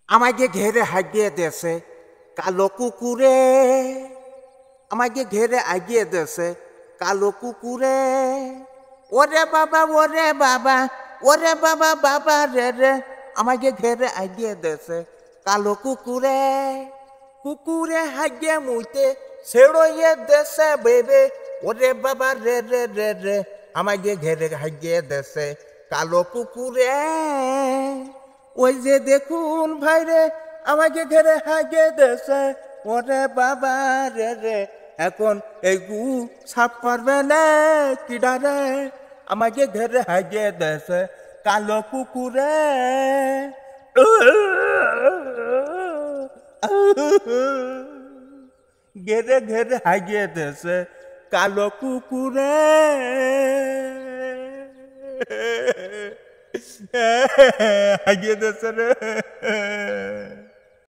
আমাকে ঘেরে হাগিয়ে দেছে কালো কুকুরে, আমাকে ঘেরে আগিয়ে দেছে কালো কুকুরে। ওরে বাবা ওরে বাবা, ওরে বাবা বাবা রে রে, আমাকে ঘেরে আগিয়ে দেছে কালো কুকুরে। কুকুরে হাগিয়ে মুইতে ছেড়িয়ে দেছে বেবে, ওরে বাবা রে রে রে রে, আমাকে ঘেরে হাগিয়ে দেছে কালো কুকুরে। ওই যে দেখুন ভাইরে, আমাকে ঘেরে হাগিয়ে দেছে, ওরে বাবা রে রে, এখন এই গু সাফ করবে না কিডারে, আমাকে ঘেরে হাগিয়ে দেছে কালো কুকুরে। ঘেরে ঘেরে হাগিয়ে দেছে কালো কুকুরে। হাগিয়ে দেছে রে।